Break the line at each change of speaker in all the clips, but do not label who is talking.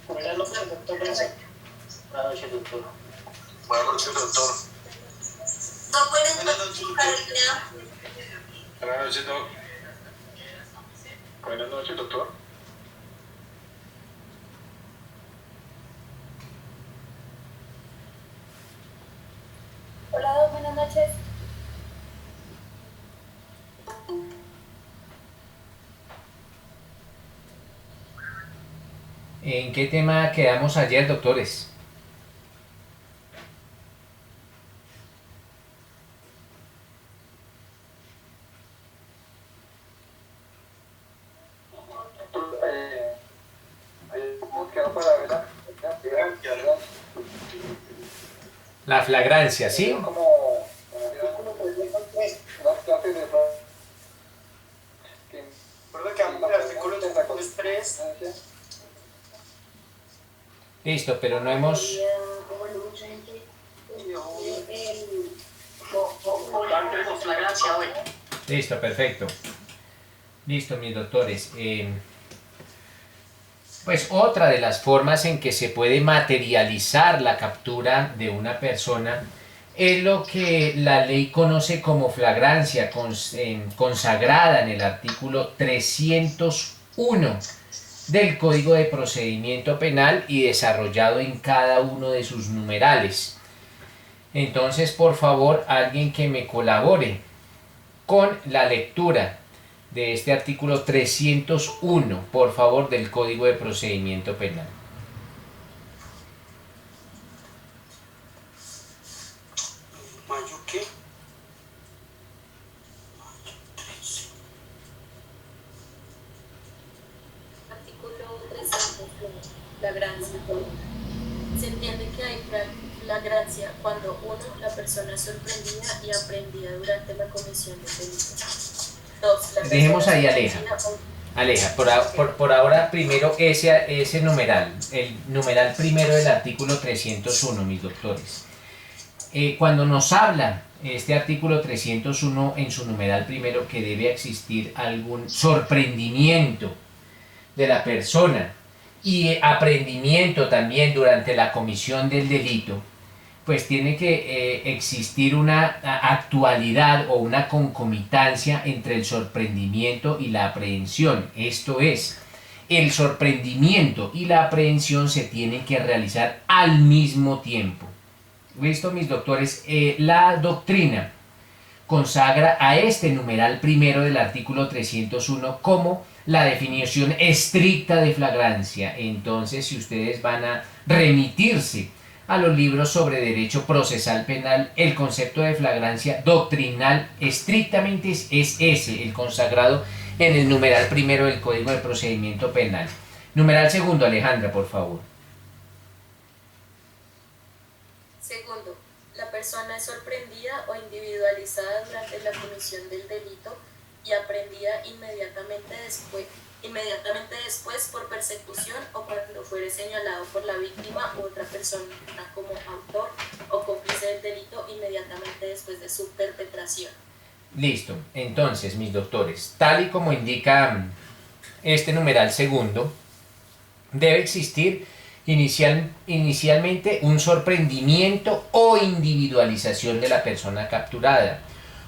Buenas noches, doctor Renzo. Buenas noches, doctor.
Buenas noches, doctor.
Buenas noches, Carolina.
Buenas noches, doc. Buenas noches, doctor.
Hola, Doc, buenas noches.
¿En qué tema quedamos ayer, doctores? La flagrancia, ¿sí?
Recuerda que vamos al artículo 3.
Listo, pero no hemos...
Flagrancia hoy.
Listo, perfecto. Listo, mis doctores. Pues otra de las formas en que se puede materializar la captura de una persona es lo que la ley conoce como flagrancia, consagrada en el artículo 301 del Código de Procedimiento Penal y desarrollado en cada uno de sus numerales. Entonces, por favor, alguien que me colabore con la lectura de este artículo 301, por favor, del Código de Procedimiento Penal.
¿Mayo qué?
Artículo 301, flagrancia. Se entiende que hay flagrancia cuando 1. La persona es sorprendida y aprehendida durante la comisión del delito. 2.
Dejemos ahí Aleja. Aleja, por ahora primero ese numeral, el numeral primero del artículo 301, mis doctores. Cuando nos habla este artículo 301 en su numeral primero que debe existir algún sorprendimiento de la persona y aprendimiento también durante la comisión del delito, pues tiene que existir una actualidad o una concomitancia entre el sorprendimiento y la aprehensión. Esto es, el sorprendimiento y la aprehensión se tienen que realizar al mismo tiempo. ¿Listo, mis doctores? La doctrina consagra a este numeral primero del artículo 301 como la definición estricta de flagrancia. Entonces, si ustedes van a remitirse a los libros sobre derecho procesal penal, el concepto de flagrancia doctrinal estrictamente es ese, el consagrado en el numeral primero del Código de Procedimiento Penal. Numeral segundo, Alejandra, por favor.
Segundo, la persona es sorprendida o individualizada durante la comisión del delito y aprehendida inmediatamente después por persecución o cuando fuere señalado por la víctima u otra persona como autor o cómplice del delito inmediatamente después de su perpetración.
Listo. Entonces, mis doctores, tal y como indica este numeral segundo, debe existir inicialmente un sorprendimiento o individualización de la persona capturada,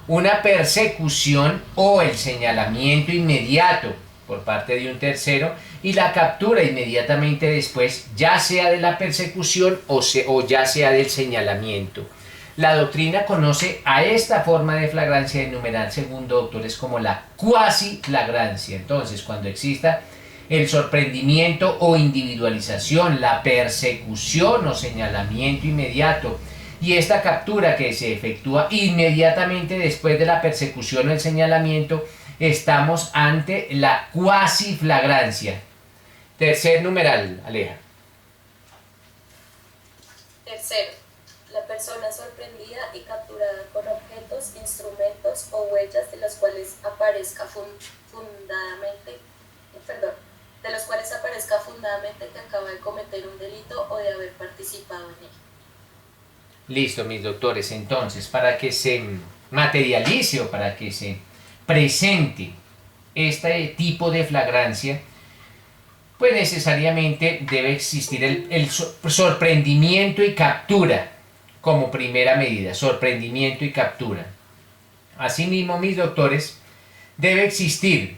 una persecución o el señalamiento inmediato por parte de un tercero y la captura inmediatamente después, ya sea de la persecución o ya sea del señalamiento. La doctrina conoce a esta forma de flagrancia del numeral segundo, doctores, como la cuasi flagrancia. Entonces, cuando exista el sorprendimiento o individualización, la persecución o señalamiento inmediato y esta captura que se efectúa inmediatamente después de la persecución o el señalamiento, estamos ante la cuasi flagrancia. Tercer numeral, Aleja.
Tercero, la persona sorprendida y capturada con objetos, instrumentos o huellas de los cuales aparezca fundadamente que acaba de cometer un delito o de haber participado en él.
Listo, mis doctores. Entonces, para que se materialice o para que se presente este tipo de flagrancia, pues necesariamente debe existir el sorprendimiento y captura como primera medida, sorprendimiento y captura. Asimismo, mis doctores, debe existir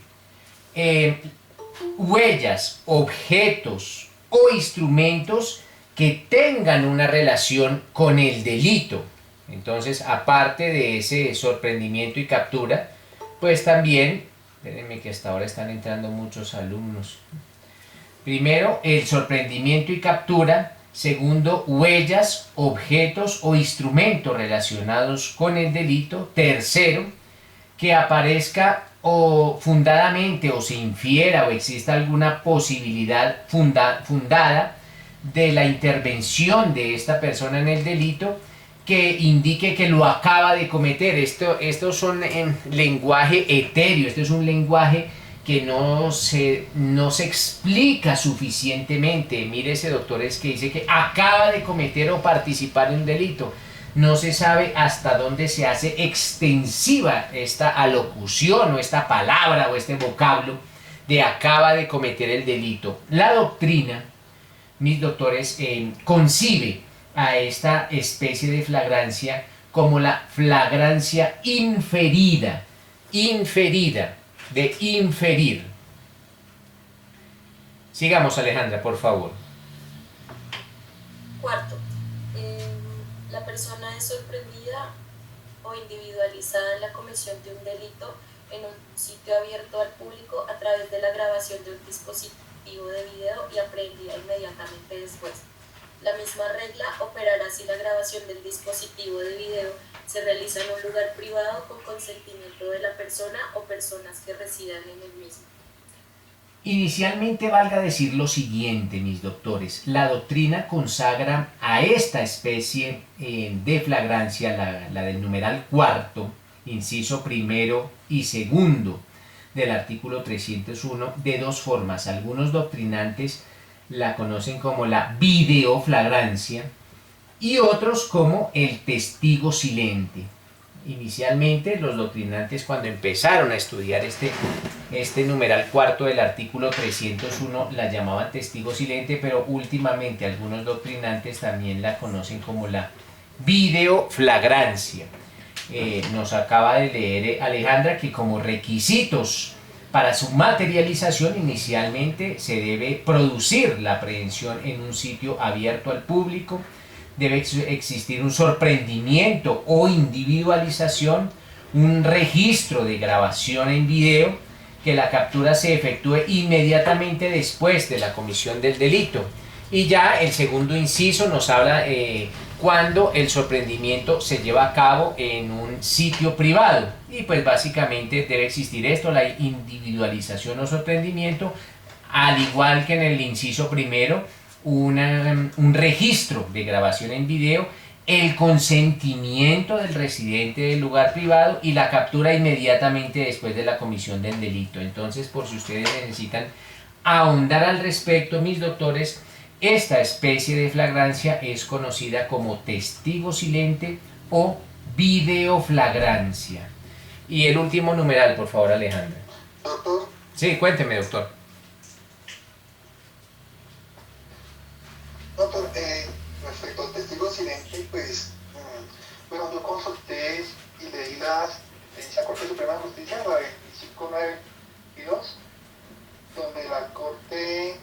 huellas, objetos o instrumentos que tengan una relación con el delito. Entonces, aparte de ese sorprendimiento y captura, pues también, espérenme que hasta ahora están entrando muchos alumnos. Primero, el sorprendimiento y captura. Segundo, huellas, objetos o instrumentos relacionados con el delito. Tercero, que aparezca o fundadamente o se infiera o exista alguna posibilidad fundada de la intervención de esta persona en el delito que indique que lo acaba de cometer. Estos son en lenguaje etéreo, esto es un lenguaje que no se explica suficientemente. Mire ese doctor, es que dice que acaba de cometer o participar en un delito. No se sabe hasta dónde se hace extensiva esta alocución o esta palabra o este vocablo de acaba de cometer el delito. La doctrina, mis doctores, concibe a esta especie de flagrancia como la flagrancia inferida, de inferir. Sigamos, Alejandra, por favor.
Cuarto, la persona es sorprendida o individualizada en la comisión de un delito en un sitio abierto al público a través de la grabación de un dispositivo de video y aprehendida inmediatamente después. La misma regla operará si la grabación del dispositivo de video se realiza en un lugar privado con consentimiento de la persona o personas que residan en el mismo.
Inicialmente valga decir lo siguiente, mis doctores. La doctrina consagra a esta especie de flagrancia, la del numeral cuarto, inciso primero y segundo del artículo 301, de dos formas. Algunos doctrinantes la conocen como la videoflagrancia y otros como el testigo silente. Inicialmente los doctrinantes, cuando empezaron a estudiar este numeral cuarto del artículo 301, la llamaban testigo silente, pero últimamente algunos doctrinantes también la conocen como la videoflagrancia. Nos acaba de leer Alejandra que como requisitos para su materialización inicialmente se debe producir la aprehensión en un sitio abierto al público, debe existir un sorprendimiento o individualización, un registro de grabación en video, que la captura se efectúe inmediatamente después de la comisión del delito. Y ya el segundo inciso nos habla cuando el sorprendimiento se lleva a cabo en un sitio privado. Y pues básicamente debe existir esto, la individualización o sorprendimiento, al igual que en el inciso primero, un registro de grabación en video, el consentimiento del residente del lugar privado y la captura inmediatamente después de la comisión del delito. Entonces, por si ustedes necesitan ahondar al respecto, mis doctores, esta especie de flagrancia es conocida como testigo silente o videoflagrancia. Y el último numeral, por favor, Alejandra.
Doctor.
Sí, cuénteme, doctor.
Doctor, respecto al testigo silente, pues, bueno, yo consulté y leí la Corte Suprema de Justicia, la 25992, donde la Corte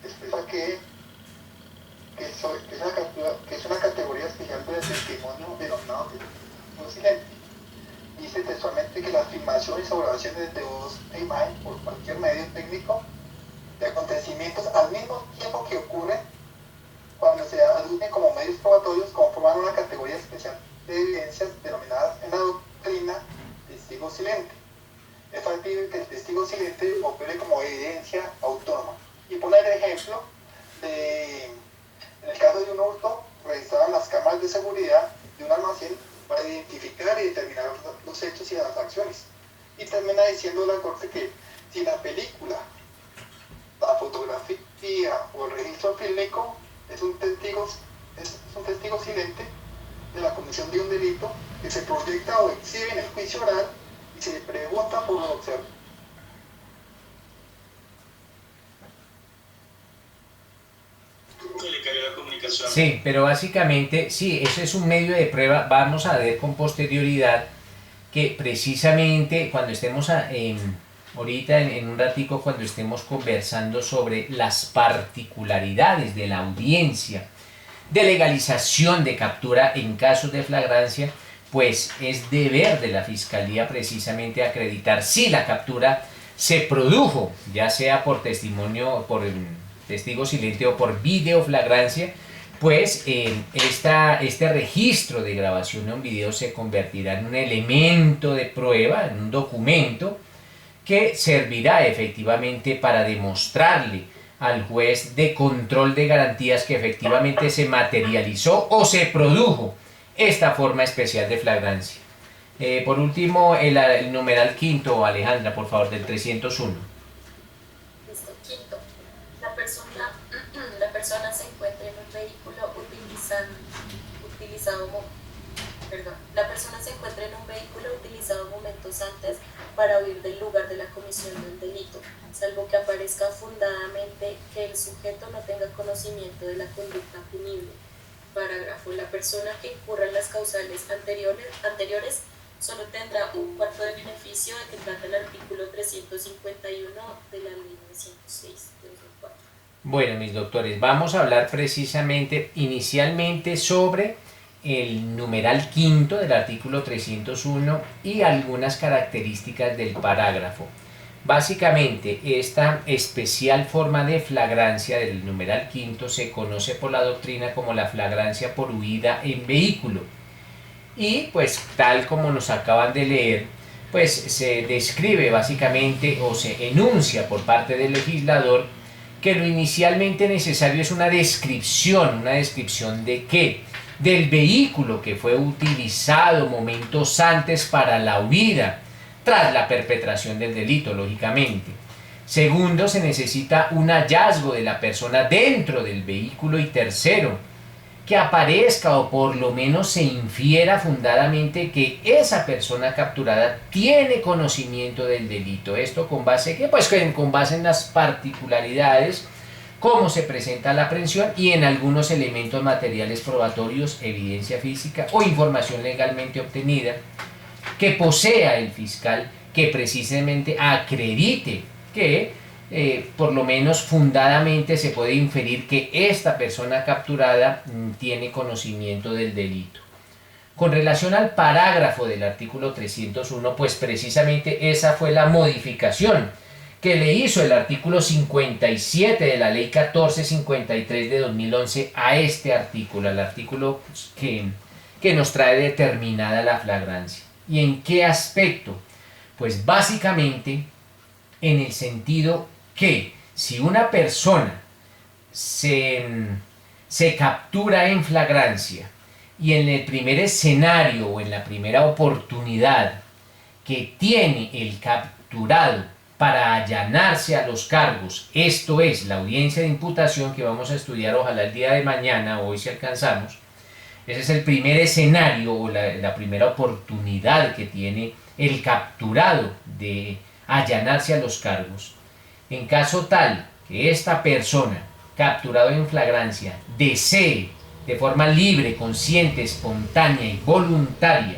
expresa que es una categoría especial de testimonio denominado testigo silente. Dice textualmente que las filmaciones o grabaciones de voz e imagen por cualquier medio técnico de acontecimientos al mismo tiempo que ocurren cuando se aducen como medios probatorios conforman una categoría especial de evidencias denominadas en la doctrina testigo silente. Es factible que el testigo silente opere como evidencia autónoma. Y poner el ejemplo en el caso de un hurto, revisaban las cámaras de seguridad de un almacén para identificar y determinar los hechos y las acciones. Y termina diciendo la Corte que si la película, la fotografía o el registro fílmico es un testigo silente de la comisión de un delito que se proyecta o exhibe en el juicio oral y se pregunta por los observadores
Sí, pero básicamente, sí, ese es un medio de prueba. Vamos a ver con posterioridad que precisamente cuando estemos ahorita en un ratico, cuando estemos conversando sobre las particularidades de la audiencia de legalización de captura en casos de flagrancia, pues es deber de la Fiscalía precisamente acreditar si la captura se produjo, ya sea por testimonio, por testigo silente o por videoflagrancia. Pues este registro de grabación en video se convertirá en un elemento de prueba, en un documento que servirá efectivamente para demostrarle al juez de control de garantías que efectivamente se materializó o se produjo esta forma especial de flagrancia. Por último, el numeral quinto, Alejandra, por favor, del 301.
Listo, quinto. La persona se encuentra en un vehículo utilizado momentos antes para huir del lugar de la comisión del delito, salvo que aparezca fundadamente que el sujeto no tenga conocimiento de la conducta punible. Parágrafo. La persona que incurra en las causales anteriores solo tendrá un cuarto de beneficio de que trata el artículo 351 de la ley 906 de 2004.
Bueno, mis doctores, vamos a hablar precisamente inicialmente sobre el numeral quinto del artículo 301 y algunas características del parágrafo. Básicamente, esta especial forma de flagrancia del numeral quinto se conoce por la doctrina como la flagrancia por huida en vehículo. Y pues tal como nos acaban de leer, pues se describe básicamente o se enuncia por parte del legislador que lo inicialmente necesario es una descripción de qué, del vehículo que fue utilizado momentos antes para la huida, tras la perpetración del delito, lógicamente. Segundo, se necesita un hallazgo de la persona dentro del vehículo. Y tercero, que aparezca o por lo menos se infiera fundadamente que esa persona capturada tiene conocimiento del delito. ¿Esto con base en qué? Pues con base en las particularidades, cómo se presenta la aprehensión y en algunos elementos materiales probatorios, evidencia física o información legalmente obtenida que posea el fiscal, que precisamente acredite que por lo menos fundadamente se puede inferir que esta persona capturada tiene conocimiento del delito. Con relación al parágrafo del artículo 301, pues precisamente esa fue la modificación que le hizo el artículo 57 de la ley 1453 de 2011 a este artículo, al artículo que nos trae determinada la flagrancia. ¿Y en qué aspecto? Pues básicamente en el sentido que si una persona se captura en flagrancia y en el primer escenario o en la primera oportunidad que tiene el capturado para allanarse a los cargos, esto es la audiencia de imputación que vamos a estudiar ojalá el día de mañana o hoy si alcanzamos, ese es el primer escenario o la primera oportunidad que tiene el capturado de allanarse a los cargos. En caso tal que esta persona capturada en flagrancia desee de forma libre, consciente, espontánea y voluntaria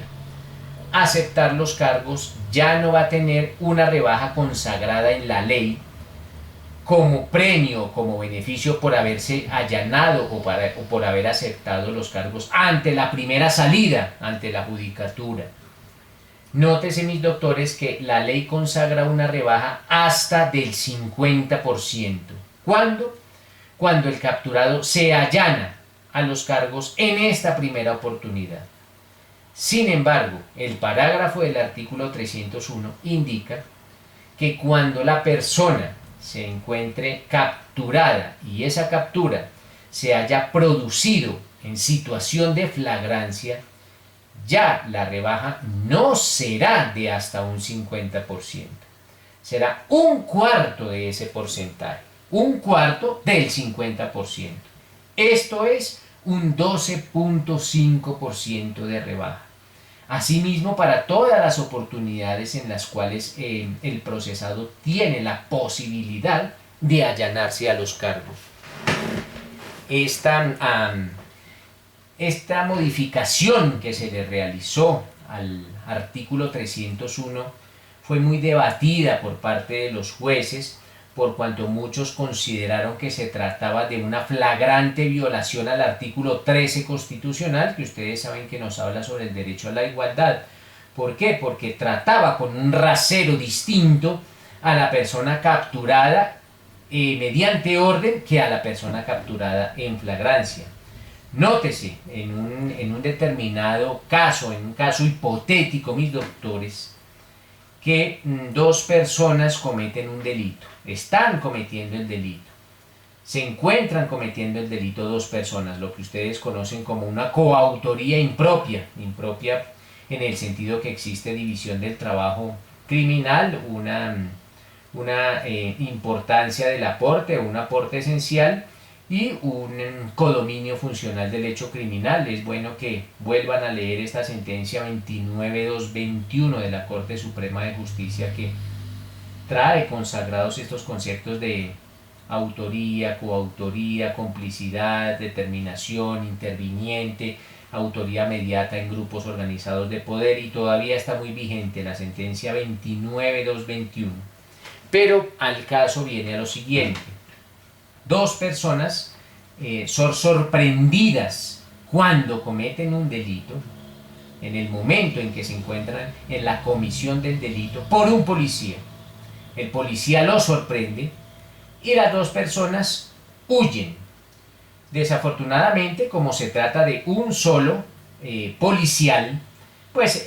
aceptar los cargos, ya no va a tener una rebaja consagrada en la ley como premio, como beneficio por haberse allanado o por haber aceptado los cargos ante la primera salida, ante la judicatura. Nótese, mis doctores, que la ley consagra una rebaja hasta del 50%. ¿Cuándo? Cuando el capturado se allana a los cargos en esta primera oportunidad. Sin embargo, el parágrafo del artículo 301 indica que cuando la persona se encuentre capturada y esa captura se haya producido en situación de flagrancia, ya la rebaja no será de hasta un 50%, será un cuarto de ese porcentaje, un cuarto del 50%. Esto es un 12.5% de rebaja. Asimismo, para todas las oportunidades en las cuales el procesado tiene la posibilidad de allanarse a los cargos. esta modificación que se le realizó al artículo 301 fue muy debatida por parte de los jueces, por cuanto muchos consideraron que se trataba de una flagrante violación al artículo 13 constitucional, que ustedes saben que nos habla sobre el derecho a la igualdad. ¿Por qué? Porque trataba con un rasero distinto a la persona capturada mediante orden que a la persona capturada en flagrancia. Nótese, en un determinado caso, en un caso hipotético, mis doctores, que dos personas cometen un delito, están cometiendo el delito, se encuentran cometiendo el delito dos personas, lo que ustedes conocen como una coautoría impropia en el sentido que existe división del trabajo criminal, una importancia del aporte, un aporte esencial y un codominio funcional del hecho criminal. Es bueno que vuelvan a leer esta sentencia 29221 de la Corte Suprema de Justicia, que trae consagrados estos conceptos de autoría, coautoría, complicidad, determinación, interviniente, autoría mediata en grupos organizados de poder, y todavía está muy vigente la sentencia 29221. Pero al caso viene a lo siguiente: dos personas son sorprendidas cuando cometen un delito, en el momento en que se encuentran en la comisión del delito, por un policía. El policía los sorprende y las dos personas huyen. Desafortunadamente, como se trata de un solo policial, pues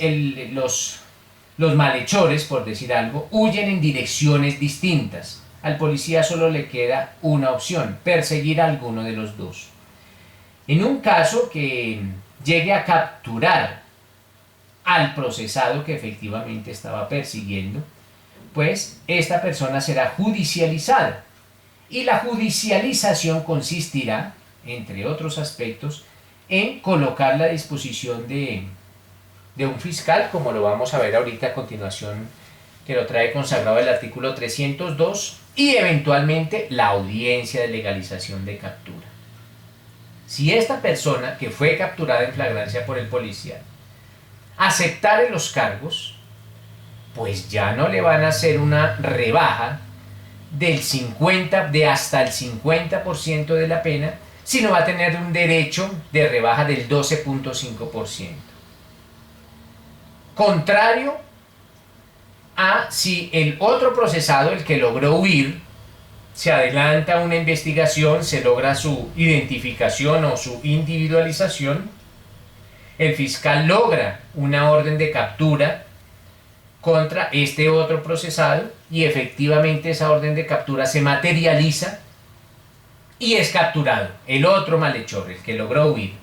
los malhechores, por decir algo, huyen en direcciones distintas. Al policía solo le queda una opción: perseguir a alguno de los dos. En un caso que llegue a capturar al procesado que efectivamente estaba persiguiendo, pues esta persona será judicializada. Y la judicialización consistirá, entre otros aspectos, en colocarla a disposición de un fiscal, como lo vamos a ver ahorita a continuación, que lo trae consagrado el artículo 302, y eventualmente la audiencia de legalización de captura. Si esta persona que fue capturada en flagrancia por el policía aceptare los cargos, pues ya no le van a hacer una rebaja de hasta el 50% de la pena, sino va a tener un derecho de rebaja del 12.5%. Contrario a si el otro procesado, el que logró huir, se adelanta a una investigación, se logra su identificación o su individualización, el fiscal logra una orden de captura contra este otro procesado y efectivamente esa orden de captura se materializa y es capturado el otro malhechor, el que logró huir.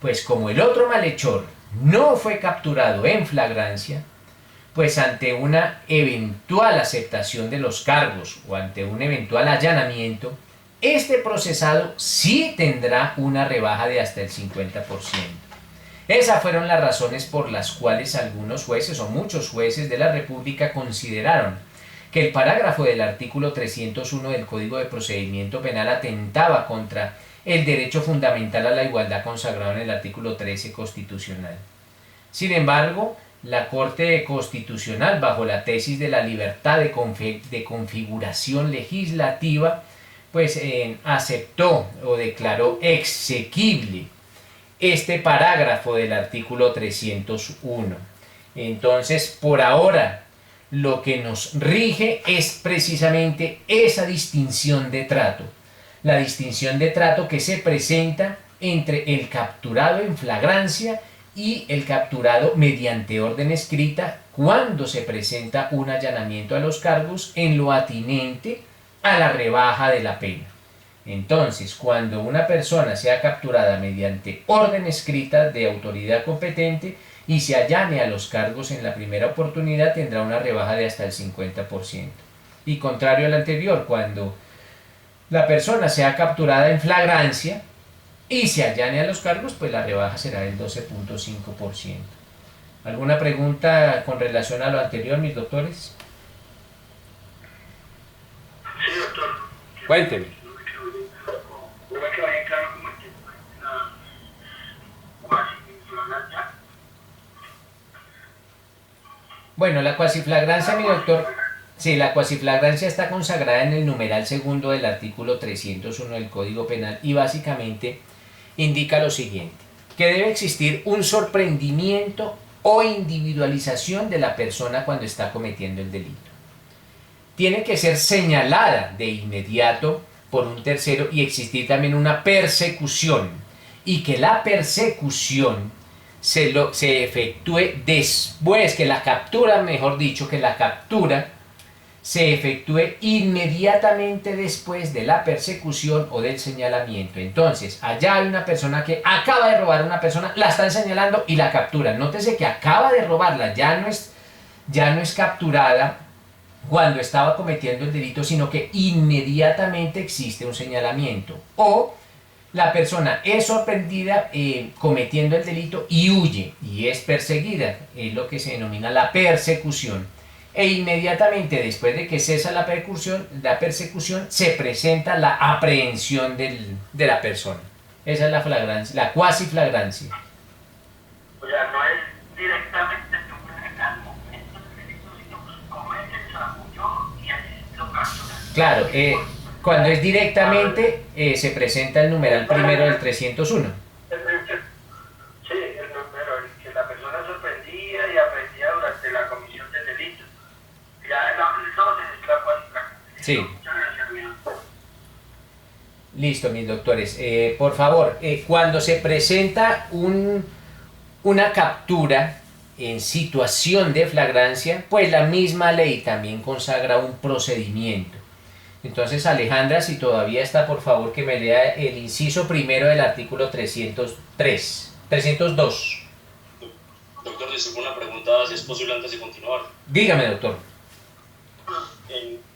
Pues como el otro malhechor no fue capturado en flagrancia, pues ante una eventual aceptación de los cargos o ante un eventual allanamiento, este procesado sí tendrá una rebaja de hasta el 50%. Esas fueron las razones por las cuales algunos jueces o muchos jueces de la República consideraron que el parágrafo del artículo 301 del Código de Procedimiento Penal atentaba contra el derecho fundamental a la igualdad consagrado en el artículo 13 constitucional. Sin embargo, la Corte Constitucional, bajo la tesis de la libertad de configuración legislativa, pues aceptó o declaró exequible este parágrafo del artículo 301. Entonces, por ahora, lo que nos rige es precisamente esa distinción de trato. La distinción de trato que se presenta entre el capturado en flagrancia y el capturado mediante orden escrita cuando se presenta un allanamiento a los cargos en lo atinente a la rebaja de la pena. Entonces, cuando una persona sea capturada mediante orden escrita de autoridad competente y se allane a los cargos en la primera oportunidad, tendrá una rebaja de hasta el 50%. Y contrario al anterior, cuando la persona sea capturada en flagrancia y se allane a los cargos, pues la rebaja será del 12.5%. ¿Alguna pregunta con relación a lo anterior, mis doctores?
Sí, doctor.
Cuénteme.
No me quedó bien claro
Bueno, la cuasiflagrancia, mi doctor, sí, la cuasiflagrancia está consagrada en el numeral segundo del artículo 301 del Código Penal y básicamente indica lo siguiente, que debe existir un sorprendimiento o individualización de la persona cuando está cometiendo el delito. Tiene que ser señalada de inmediato por un tercero y existir también una persecución, y que la persecución se efectúe después, que la captura, mejor dicho, que la captura se efectúe inmediatamente después de la persecución o del señalamiento. Entonces, allá hay una persona que acaba de robar a una persona, la están señalando y la capturan. Nótese que acaba de robarla, ya no es capturada cuando estaba cometiendo el delito, sino que inmediatamente existe un señalamiento. O la persona es sorprendida cometiendo el delito y huye y es perseguida, es lo que se denomina la persecución. E inmediatamente después de que cesa la persecución se presenta la aprehensión de la persona. Esa es la flagrancia, la cuasiflagrancia.
O sea, no es directamente al momento del delito, sino como es el chamulló y el lo captura.
Claro, cuando es directamente se presenta el numeral primero del 301.
Sí, el número, que la persona sorprendía y aprendía durante la comisión del delito. Ya entonces es la cualificación.
Sí. Listo, mis doctores. Por favor, cuando se presenta una captura en situación de flagrancia, pues la misma ley también consagra un procedimiento. Entonces, Alejandra, si todavía está, por favor, que me lea el inciso primero del artículo 302.
Doctor, disculpe una pregunta, si es posible antes de continuar.
Dígame, doctor.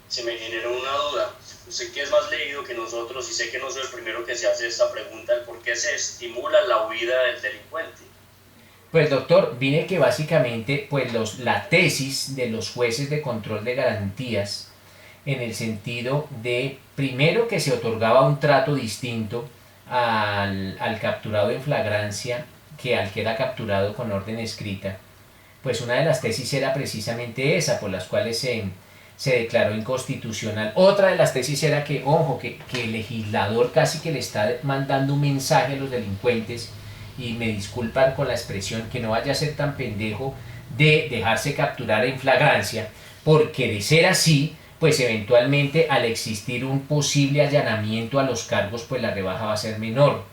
Se me generó una duda. Usted que es más leído que nosotros y sé que no soy el primero que se hace esta pregunta, ¿por qué se estimula la huida del delincuente?
Pues, doctor, vine que básicamente pues la tesis de los jueces de control de garantías en el sentido de, primero, que se otorgaba un trato distinto al capturado en flagrancia que al que era capturado con orden escrita. Pues una de las tesis era precisamente esa, por las cuales se declaró inconstitucional. Otra de las tesis era que, ojo, que el legislador casi que le está mandando un mensaje a los delincuentes, y me disculpan con la expresión, que no vaya a ser tan pendejo de dejarse capturar en flagrancia, porque de ser así, pues eventualmente al existir un posible allanamiento a los cargos, pues la rebaja va a ser menor.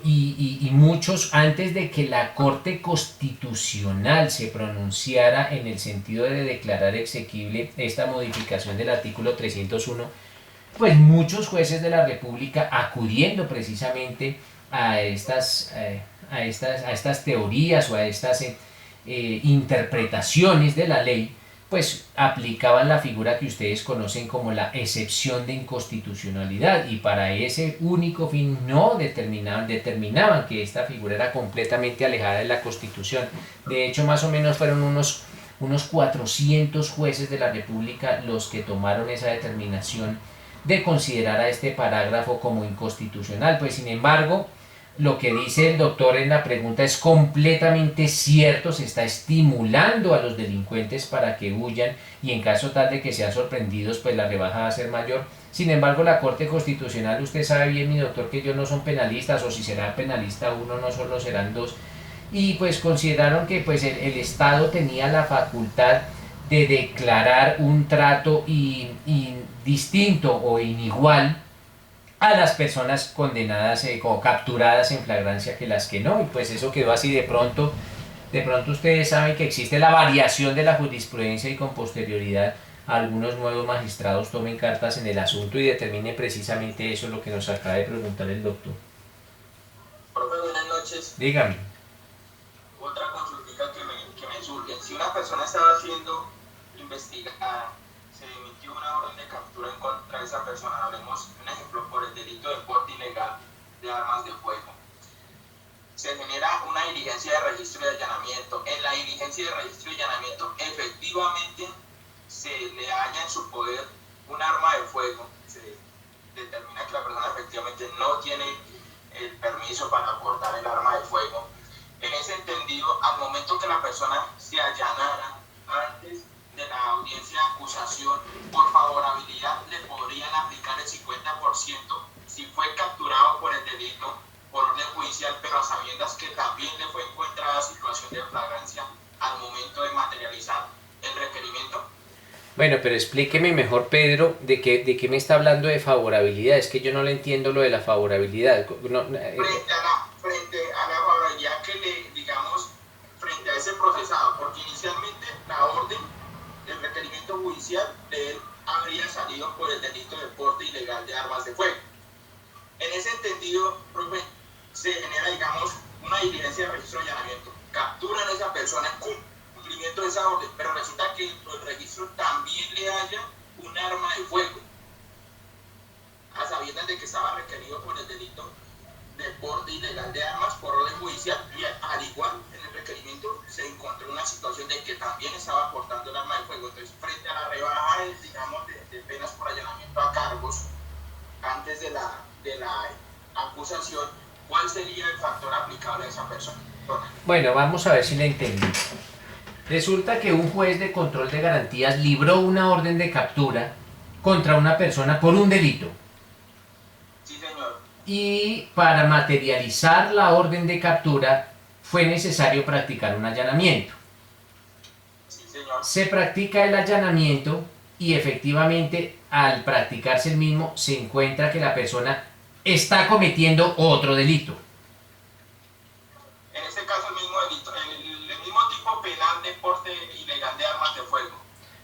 Y muchos, antes de que la Corte Constitucional se pronunciara en el sentido de declarar exequible esta modificación del artículo 301, pues muchos jueces de la República, acudiendo precisamente a estas teorías o a estas interpretaciones de la ley, pues aplicaban la figura que ustedes conocen como la excepción de inconstitucionalidad, y para ese único fin no determinaban que esta figura era completamente alejada de la Constitución. De hecho, más o menos fueron unos 400 jueces de la República los que tomaron esa determinación de considerar a este parágrafo como inconstitucional. Pues sin embargo, lo que dice el doctor en la pregunta es completamente cierto, se está estimulando a los delincuentes para que huyan, y en caso tal de que sean sorprendidos, pues la rebaja va a ser mayor. Sin embargo, la Corte Constitucional, usted sabe bien, mi doctor, que ellos no son penalistas, o si será penalista uno, no solo serán dos, y pues consideraron que pues el Estado tenía la facultad de declarar un trato distinto o inigual a las personas condenadas o capturadas en flagrancia que las que no, y pues eso quedó así. De pronto ustedes saben que existe la variación de la jurisprudencia, y con posterioridad algunos nuevos magistrados tomen cartas en el asunto y determinen precisamente eso, lo que nos acaba de preguntar el doctor.
Profe, buenas noches.
Dígame.
Otra consulta que me surge. Si una persona está siendo investigada, se emitió una orden de captura en contra de esa persona, hablemos un ejemplo por el delito de porte ilegal de armas de fuego, se genera una diligencia de registro y allanamiento. En la diligencia de registro y allanamiento efectivamente se le halla en su poder un arma de fuego, se determina que la persona efectivamente no tiene el permiso para portar el arma de fuego. En ese entendido, al momento que la persona se allanara antes de la audiencia de acusación, por favorabilidad le podrían aplicar el 50% si fue capturado por el delito por orden judicial, pero a sabiendas que también le fue encontrada situación de flagrancia al momento de materializar el requerimiento.
Bueno, pero explíqueme mejor, Pedro, de qué me está hablando de favorabilidad. Es que yo no le entiendo lo de la favorabilidad. No,
Frente a la favorabilidad que le, digamos, frente a ese procesado, porque inicialmente la orden, el requerimiento judicial de él habría salido por el delito de porte ilegal de armas de fuego. En ese entendido, profe, se genera, digamos, una diligencia de registro de allanamiento. Capturan a esa persona en cumplimiento de esa orden, pero resulta que dentro del registro también le haya un arma de fuego, a sabiendas de que estaba requerido por el delito de porte ilegal de armas por orden judicial, y al igual en el requerimiento se encontró una situación de que también estaba portando el arma de fuego. Entonces, frente a la rebaja, digamos, de penas por allanamiento a cargos antes de la acusación, ¿cuál sería el factor aplicable a esa persona?
Bueno, vamos a ver si le entendí. Resulta que un juez de control de garantías libró una orden de captura contra una persona por un delito.
Sí, señor.
Y para materializar la orden de captura fue necesario practicar un allanamiento.
Sí, señor.
Se practica el allanamiento y efectivamente al practicarse el mismo se encuentra que la persona está cometiendo otro delito.
En este caso el mismo delito, el mismo tipo penal de porte ilegal de armas de fuego.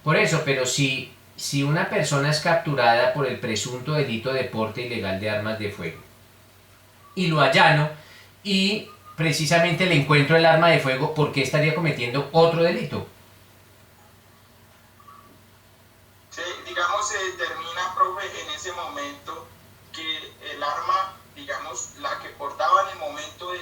Por eso, pero si una persona es capturada por el presunto delito de porte ilegal de armas de fuego y lo allano y precisamente le encuentro el arma de fuego, ¿por qué estaría cometiendo otro delito?
Digamos, se determina, profe, en ese momento que el arma, digamos, la que portaba en el momento de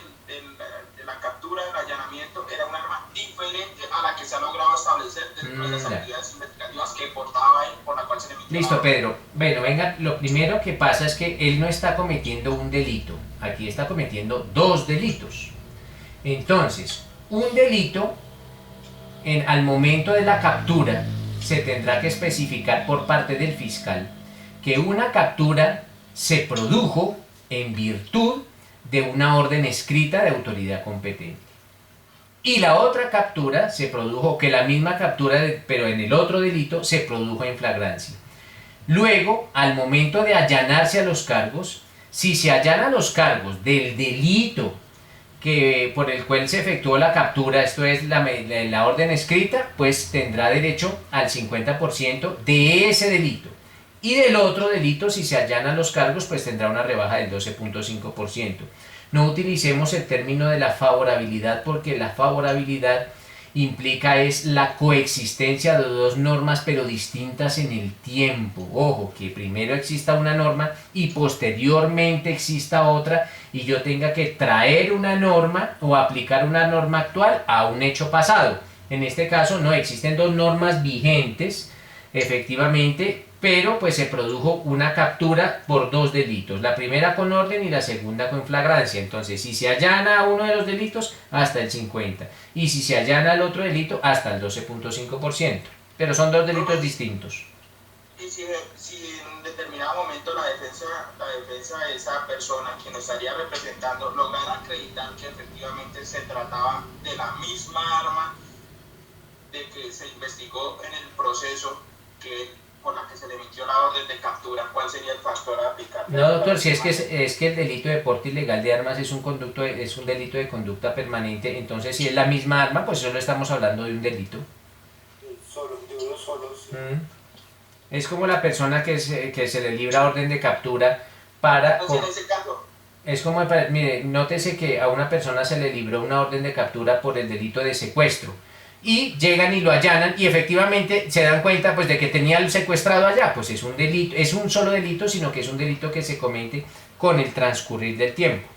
la captura, del allanamiento, era un arma diferente a la que se ha logrado establecer dentro de las actividades investigativas que portaba él, por la cual se le emitió.
Listo, Pedro. Bueno, venga, lo primero que pasa es que él no está cometiendo un delito. Aquí está cometiendo dos delitos. Entonces, un delito, al momento de la captura, se tendrá que especificar por parte del fiscal que una captura se produjo en virtud de una orden escrita de autoridad competente. Y la otra captura se produjo, que la misma captura, pero en el otro delito, se produjo en flagrancia. Luego, al momento de allanarse a los cargos, si se allana los cargos del delito por el cual se efectuó la captura, esto es la orden escrita, pues tendrá derecho al 50% de ese delito. Y del otro delito, si se allanan los cargos, pues tendrá una rebaja del 12.5%. No utilicemos el término de la favorabilidad, porque la favorabilidad implica es la coexistencia de dos normas pero distintas en el tiempo. Ojo, que primero exista una norma y posteriormente exista otra y yo tenga que traer una norma o aplicar una norma actual a un hecho pasado. En este caso no, existen dos normas vigentes, efectivamente, pero pues se produjo una captura por dos delitos, la primera con orden y la segunda con flagrancia. Entonces, si se allana uno de los delitos, hasta el 50%, y si se allana el otro delito, hasta el 12.5%, pero son dos delitos distintos.
Y si en determinado momento la defensa de esa persona, quien nos estaría representando, lograra acreditar que efectivamente se trataba de la misma arma de que se investigó en el proceso por la que se le emitió la orden de captura, ¿cuál sería el factor a aplicar?
No, doctor, si es que el delito de porte ilegal de armas es un delito de conducta permanente, entonces si es la misma arma, pues solo estamos hablando de un delito.
De uno solo, sí.
Es como la persona que se le libra orden de captura para...
Entonces, en ese caso...
Es como, mire, nótese que a una persona se le libró una orden de captura por el delito de secuestro. Y llegan y lo allanan y efectivamente se dan cuenta pues de que tenía el secuestrado allá, pues es un delito, es un solo delito, sino que es un delito que se comete con el transcurrir del tiempo.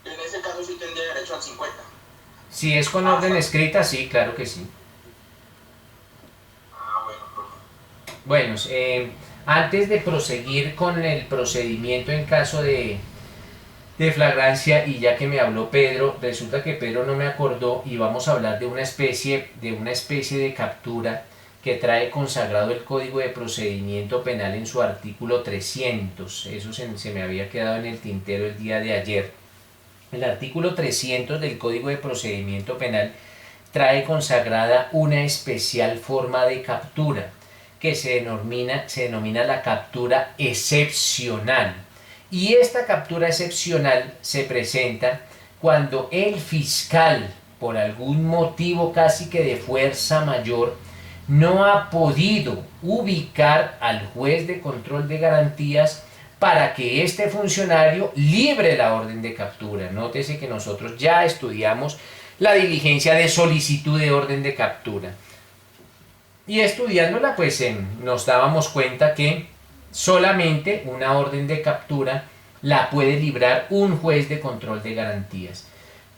En ese caso sí tendría derecho al 50%.
Si es con orden escrita, sí, claro que sí.
Bueno,
Bueno, antes de proseguir con el procedimiento en caso de de flagrancia, y ya que me habló Pedro, resulta que Pedro no me acordó y vamos a hablar de una especie de captura que trae consagrado el Código de Procedimiento Penal en su artículo 300. Eso se me había quedado en el tintero el día de ayer. El artículo 300 del Código de Procedimiento Penal trae consagrada una especial forma de captura que se denomina la captura excepcional. Y esta captura excepcional se presenta cuando el fiscal, por algún motivo casi que de fuerza mayor, no ha podido ubicar al juez de control de garantías para que este funcionario libre la orden de captura. Nótese que nosotros ya estudiamos la diligencia de solicitud de orden de captura. Y estudiándola, pues nos dábamos cuenta que solamente una orden de captura la puede librar un juez de control de garantías.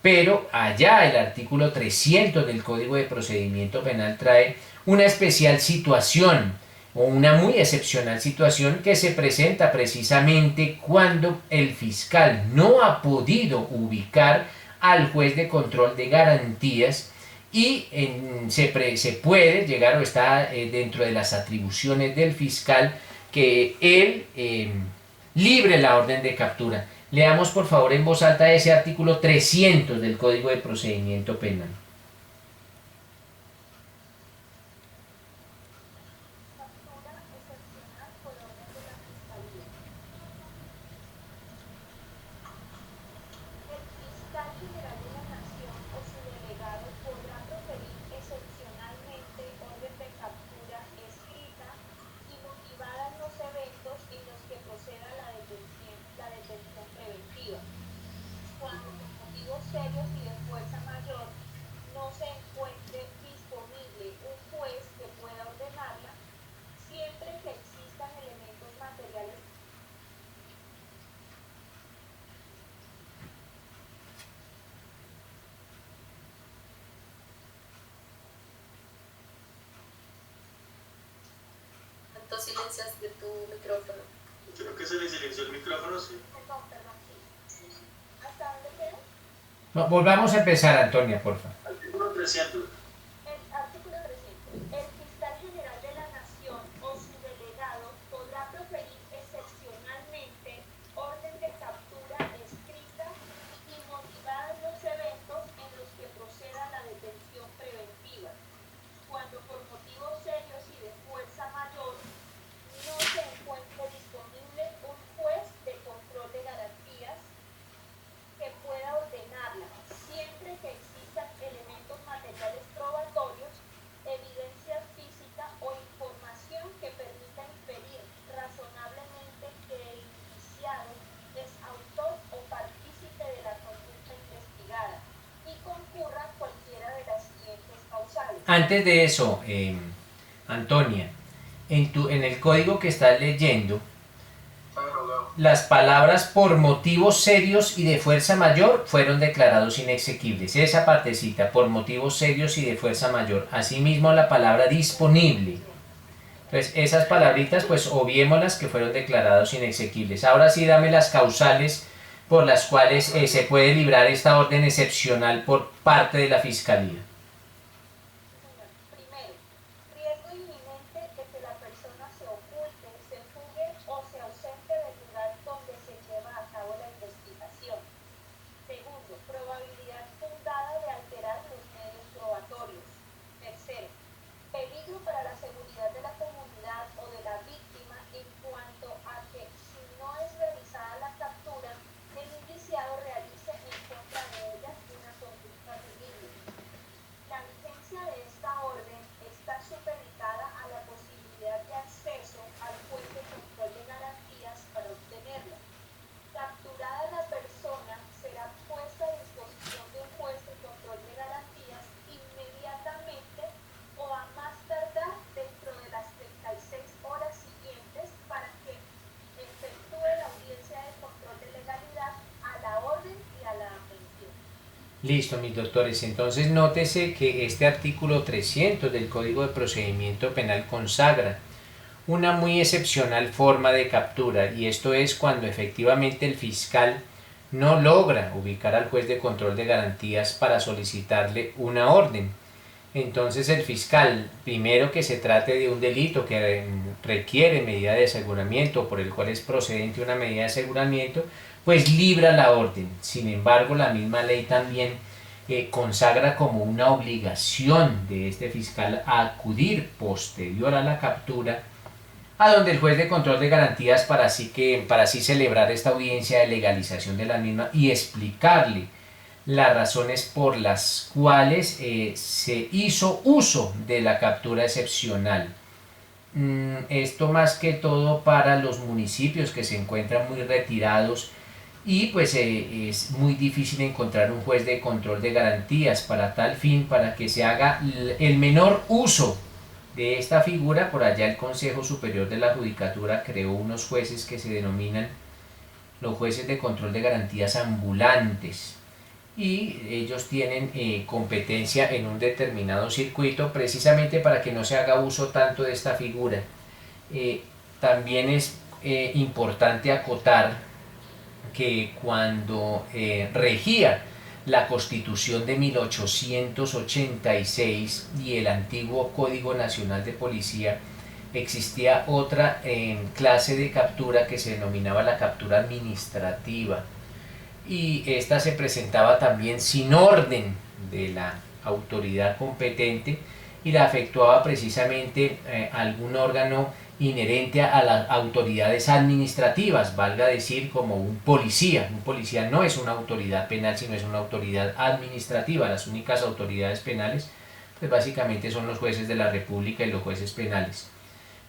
Pero allá el artículo 300 del Código de Procedimiento Penal trae una especial situación o una muy excepcional situación que se presenta precisamente cuando el fiscal no ha podido ubicar al juez de control de garantías y se puede llegar o está dentro de las atribuciones del fiscal que él libre la orden de captura. Leamos por favor en voz alta ese artículo 300 del Código de Procedimiento Penal.
Silenciaste tu micrófono.
Creo que se le silenció el micrófono, sí.
¿Hasta dónde quedó?
No, volvamos a empezar, Antonia, por favor.
Artículo 300.
El artículo 300. El fiscal general de la Nación o su delegado podrá proferir excepcionalmente orden de captura escrita y motivada en los eventos en los que proceda la detención preventiva, cuando por motivos serios y de fuerza mayor no se encuentre disponible un juez de control de garantías que pueda ordenarla, siempre que existan elementos materiales probatorios, evidencia física o información que permita inferir razonablemente que el indiciado es autor o partícipe de la conducta investigada y concurra cualquiera de las siguientes causales.
Antes de eso, Antonia, en el código que estás leyendo, las palabras por motivos serios y de fuerza mayor fueron declarados inexequibles. Esa partecita, por motivos serios y de fuerza mayor. Asimismo, la palabra disponible. Entonces, esas palabritas, pues obviémoslas que fueron declarados inexequibles. Ahora sí, dame las causales por las cuales se puede librar esta orden excepcional por parte de la Fiscalía.
Primero, riesgo inminente de que la persona se oculte, se fugue o se ausente del lugar donde se lleva a cabo la investigación. Segundo, probabilidad fundada de alterar los medios probatorios. Tercero, peligro para la seguridad de la comunidad o de la víctima en cuanto a que si no es realizada la captura, el indiciado realice en contra de ella una conducta punible. La vigencia de esta orden está supeditada a la posibilidad de acceso al juez de control de garantías para obtenerla. Capturada la persona, será puesta a disposición de un juez de control de garantías inmediatamente o a más tardar dentro de las 36 horas siguientes para que efectúe la audiencia de control de legalidad a la orden y a la aprehensión.
Listo, mis doctores. Entonces, nótese que este artículo 300 del Código de Procedimiento Penal consagra una muy excepcional forma de captura, y esto es cuando efectivamente el fiscal no logra ubicar al juez de control de garantías para solicitarle una orden. Entonces el fiscal, primero que se trate de un delito que requiere medida de aseguramiento, por el cual es procedente una medida de aseguramiento, pues libra la orden. Sin embargo, la misma ley también consagra como una obligación de este fiscal a acudir posterior a la captura a donde el juez de control de garantías para así celebrar esta audiencia de legalización de la misma y explicarle las razones por las cuales se hizo uso de la captura excepcional. Esto más que todo para los municipios que se encuentran muy retirados y pues es muy difícil encontrar un juez de control de garantías para tal fin, para que se haga el menor uso de esta figura. Por allá el Consejo Superior de la Judicatura creó unos jueces que se denominan los jueces de control de garantías ambulantes y ellos tienen competencia en un determinado circuito precisamente para que no se haga uso tanto de esta figura. También es importante acotar que cuando regía la Constitución de 1886 y el antiguo Código Nacional de Policía, existía otra clase de captura que se denominaba la captura administrativa, y esta se presentaba también sin orden de la autoridad competente y la efectuaba precisamente algún órgano inherente a las autoridades administrativas, valga decir como un policía. Un policía no es una autoridad penal, sino es una autoridad administrativa. Las únicas autoridades penales pues básicamente son los jueces de la República y los jueces penales.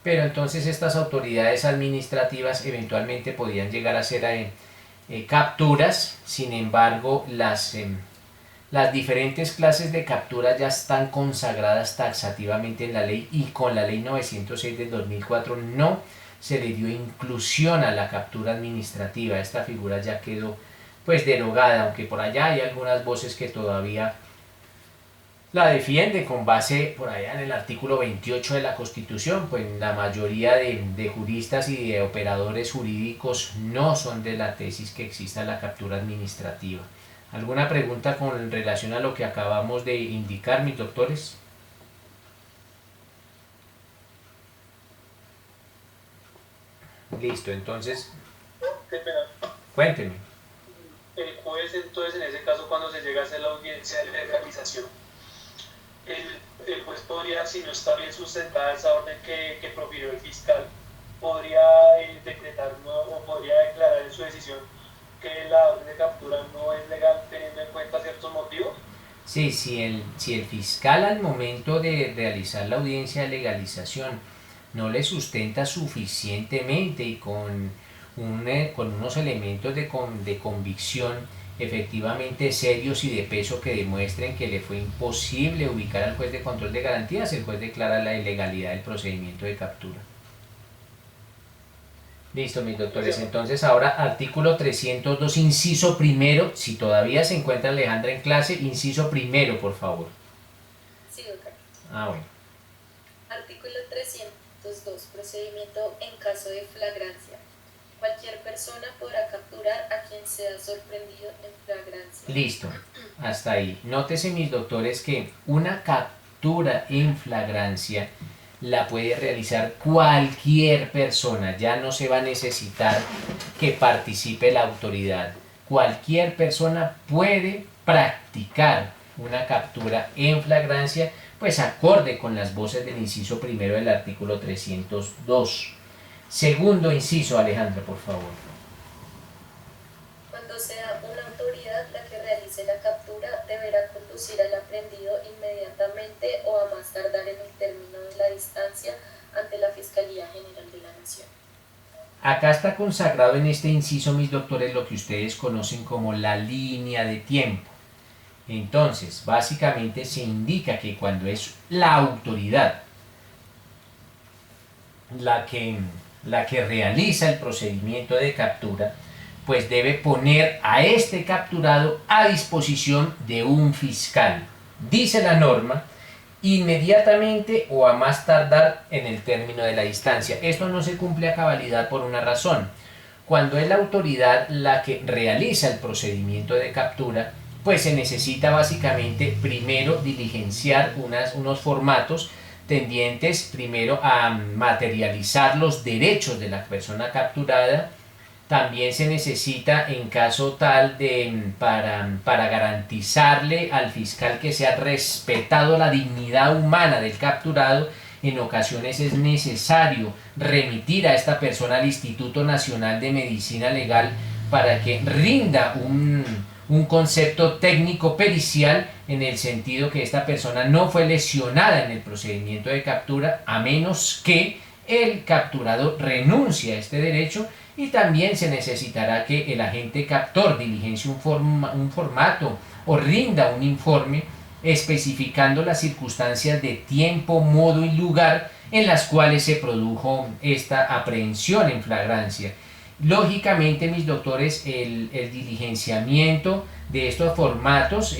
Pero entonces estas autoridades administrativas eventualmente podían llegar a ser capturas. Sin embargo, las diferentes clases de captura ya están consagradas taxativamente en la ley, y con la ley 906 del 2004 no se le dio inclusión a la captura administrativa. Esta figura ya quedó pues derogada, aunque por allá hay algunas voces que todavía la defienden con base por allá en el artículo 28 de la Constitución. Pues la mayoría de juristas y de operadores jurídicos no son de la tesis que exista la captura administrativa. ¿Alguna pregunta con relación a lo que acabamos de indicar, mis doctores? Listo, entonces, cuéntenme.
El juez, entonces, en ese caso, cuando se llega a hacer la audiencia de legalización, el juez podría, si no está bien sustentada esa orden que profirió el fiscal, podría decretar o podría declarar en su decisión que la orden de captura no es legal teniendo en cuenta ciertos motivos.
Sí, si el fiscal al momento de realizar la audiencia de legalización no le sustenta suficientemente y con unos elementos de convicción efectivamente serios y de peso que demuestren que le fue imposible ubicar al juez de control de garantías, el juez declara la ilegalidad del procedimiento de captura. Listo, mis doctores. Entonces ahora artículo 302, inciso primero, si todavía se encuentra Alejandra en clase, inciso primero, por favor.
Sí, doctor.
Bueno.
Artículo 302, procedimiento en caso de flagrancia. Cualquier persona podrá capturar a quien sea sorprendido en flagrancia.
Listo, hasta ahí. Nótese, mis doctores, que una captura en flagrancia la puede realizar cualquier persona, ya no se va a necesitar que participe la autoridad. Cualquier persona puede practicar una captura en flagrancia, pues acorde con las voces del inciso primero del artículo 302. Segundo inciso, Alejandra, por favor.
Cuando sea una autoridad la que realice la captura, deberá conducir al aprendido inmediatamente o a más tardar en el término de la distancia ante la Fiscalía General de la Nación.
Acá está consagrado en este inciso, mis doctores, lo que ustedes conocen como la línea de tiempo. Entonces, básicamente se indica que cuando es la autoridad la que realiza el procedimiento de captura, pues debe poner a este capturado a disposición de un fiscal. Dice la norma, inmediatamente o a más tardar en el término de la distancia. Esto no se cumple a cabalidad por una razón, cuando es la autoridad la que realiza el procedimiento de captura, pues se necesita básicamente primero diligenciar unos formatos tendientes primero a materializar los derechos de la persona capturada. También se necesita, en caso tal de para garantizarle al fiscal que se ha respetado la dignidad humana del capturado, en ocasiones es necesario remitir a esta persona al Instituto Nacional de Medicina Legal para que rinda un concepto técnico pericial, en el sentido que esta persona no fue lesionada en el procedimiento de captura, a menos que el capturado renuncie a este derecho. Y también se necesitará que el agente captor diligencie un formato o rinda un informe especificando las circunstancias de tiempo, modo y lugar en las cuales se produjo esta aprehensión en flagrancia. Lógicamente, mis doctores, el diligenciamiento de estos formatos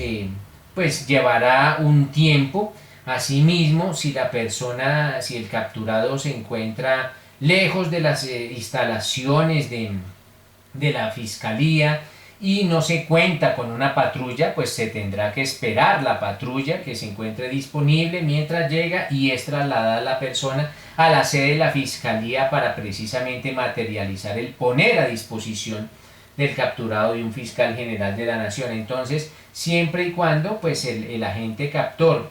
pues llevará un tiempo. Asimismo, si el capturado se encuentra lejos de las instalaciones de la fiscalía y no se cuenta con una patrulla, pues se tendrá que esperar la patrulla que se encuentre disponible mientras llega y es trasladada la persona a la sede de la fiscalía para precisamente materializar el poner a disposición del capturado de un fiscal general de la nación. Entonces, siempre y cuando pues el agente captor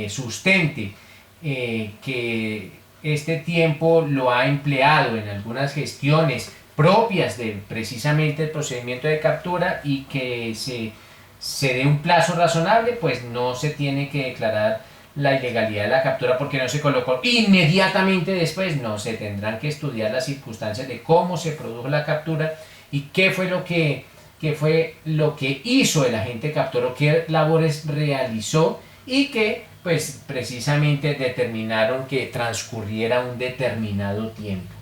sustente que este tiempo lo ha empleado en algunas gestiones propias de precisamente el procedimiento de captura y que se dé un plazo razonable, pues no se tiene que declarar la ilegalidad de la captura porque no se colocó inmediatamente después. No, se tendrán que estudiar las circunstancias de cómo se produjo la captura y qué fue lo que hizo el agente captor o qué labores realizó, y que pues precisamente determinaron que transcurriera un determinado tiempo.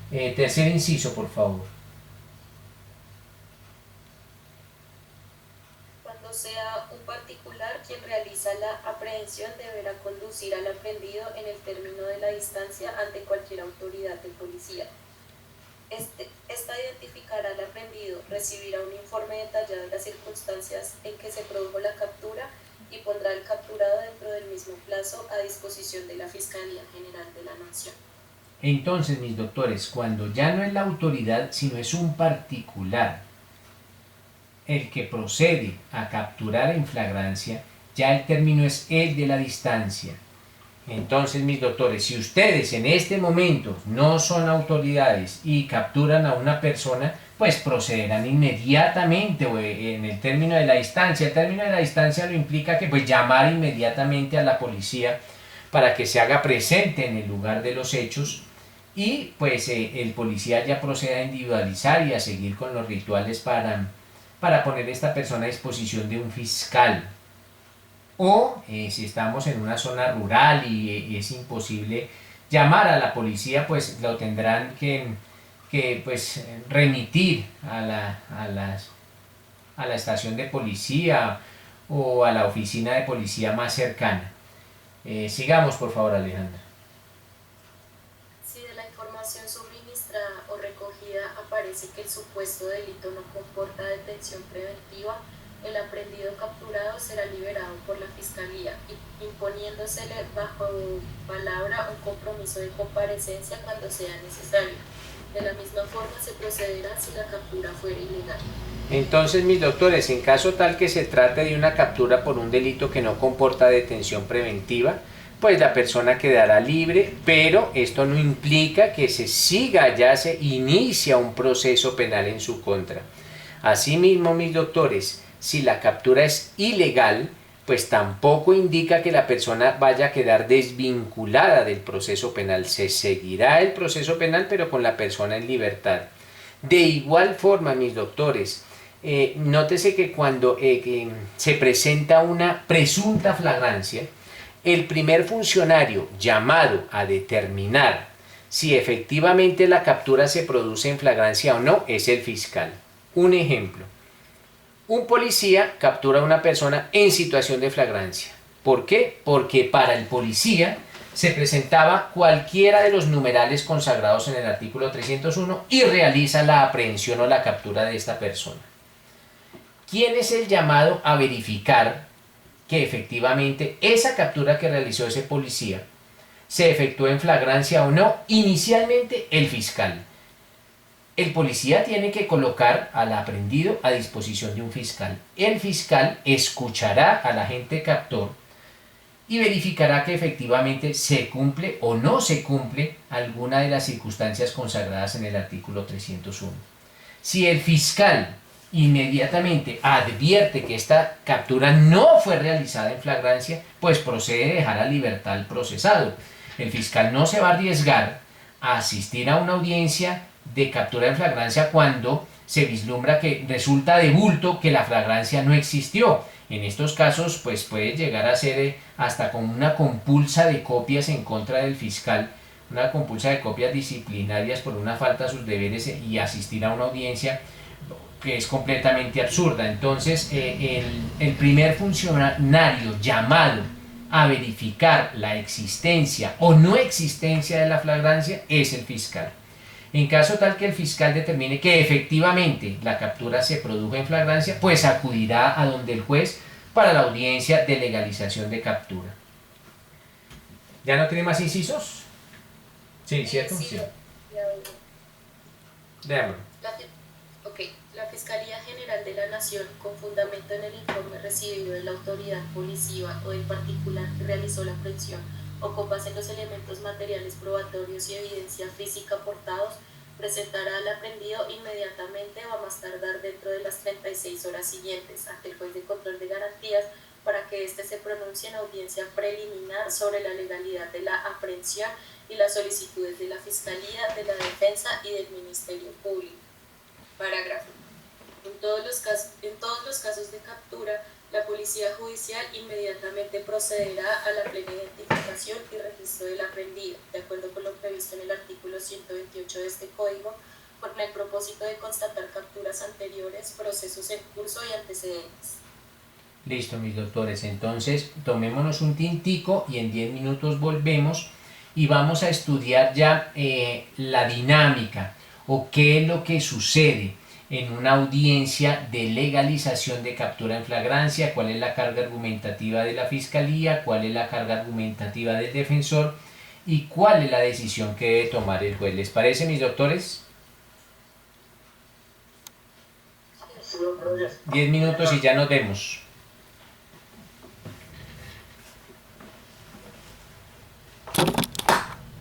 Tercer inciso, por favor.
Cuando sea un particular quien realiza la aprehensión, deberá conducir al aprehendido en el término de la distancia ante cualquier autoridad de policía. Esta identificará al aprehendido, recibirá un informe detallado de las circunstancias en que se produjo la captura y pondrá al capturado dentro del mismo plazo a disposición de la Fiscalía General de la Nación.
Entonces, mis doctores, cuando ya no es la autoridad, sino es un particular el que procede a capturar en flagrancia, ya el término es el de la distancia. Entonces, mis doctores, si ustedes en este momento no son autoridades y capturan a una persona, pues procederán inmediatamente en el término de la distancia. El término de la distancia lo implica que pues llamar inmediatamente a la policía para que se haga presente en el lugar de los hechos y pues el policía ya proceda a individualizar y a seguir con los rituales para poner a esta persona a disposición de un fiscal. O si estamos en una zona rural y es imposible llamar a la policía, pues lo tendrán que pues remitir a la estación de policía o a la oficina de policía más cercana. Sigamos, por favor, Alejandra.
Si de la información suministrada o recogida aparece que el supuesto delito no comporta detención preventiva, el aprehendido capturado será liberado por la Fiscalía, imponiéndosele bajo palabra un compromiso de comparecencia cuando sea necesario. De la misma forma se procederá si la captura fuera ilegal.
Entonces, mis doctores, en caso tal que se trate de una captura por un delito que no comporta detención preventiva, pues la persona quedará libre, pero esto no implica que se inicia un proceso penal en su contra. Asimismo, mis doctores, si la captura es ilegal, pues tampoco indica que la persona vaya a quedar desvinculada del proceso penal. Se seguirá el proceso penal, pero con la persona en libertad. De igual forma, mis doctores, nótese que cuando se presenta una presunta flagrancia, el primer funcionario llamado a determinar si efectivamente la captura se produce en flagrancia o no es el fiscal. Un ejemplo. Un policía captura a una persona en situación de flagrancia. ¿Por qué? Porque para el policía se presentaba cualquiera de los numerales consagrados en el artículo 301 y realiza la aprehensión o la captura de esta persona. ¿Quién es el llamado a verificar que efectivamente esa captura que realizó ese policía se efectuó en flagrancia o no? Inicialmente el fiscal. El policía tiene que colocar al aprehendido a disposición de un fiscal. El fiscal escuchará al agente captor y verificará que efectivamente se cumple o no se cumple alguna de las circunstancias consagradas en el artículo 301. Si el fiscal inmediatamente advierte que esta captura no fue realizada en flagrancia, pues procede a dejar a libertad al procesado. El fiscal no se va a arriesgar a asistir a una audiencia de captura en flagrancia cuando se vislumbra que resulta de bulto que la flagrancia no existió. En estos casos, pues puede llegar a ser hasta con una compulsa de copias en contra del fiscal, una compulsa de copias disciplinarias por una falta a sus deberes y asistir a una audiencia que es completamente absurda. Entonces, el primer funcionario llamado a verificar la existencia o no existencia de la flagrancia es el fiscal. En caso tal que el fiscal determine que efectivamente la captura se produjo en flagrancia, pues acudirá a donde el juez para la audiencia de legalización de captura. ¿Ya no tiene más incisos? Sí, ¿cierto? Sí. Déjame.
La Fiscalía General de la Nación, con fundamento en el informe recibido de la autoridad policiva o del particular que realizó la aprehensión, o con base en los elementos materiales probatorios y evidencia física aportados, presentará al aprehendido inmediatamente o a más tardar dentro de las 36 horas siguientes ante el juez de control de garantías para que éste se pronuncie en audiencia preliminar sobre la legalidad de la aprehensión y las solicitudes de la Fiscalía, de la Defensa y del Ministerio Público. Parágrafo. En todos los casos de captura, la Policía Judicial inmediatamente procederá a la plena identificación y registro del aprehendido, de acuerdo con lo previsto en el artículo 128 de este Código, con el propósito de constatar capturas anteriores, procesos en curso y antecedentes.
Listo, mis doctores. Entonces, tomémonos un tintico y en 10 minutos volvemos y vamos a estudiar ya la dinámica o qué es lo que sucede en una audiencia de legalización de captura en flagrancia, cuál es la carga argumentativa de la Fiscalía, cuál es la carga argumentativa del defensor y cuál es la decisión que debe tomar el juez. ¿Les parece, mis doctores? 10 minutos y ya nos vemos.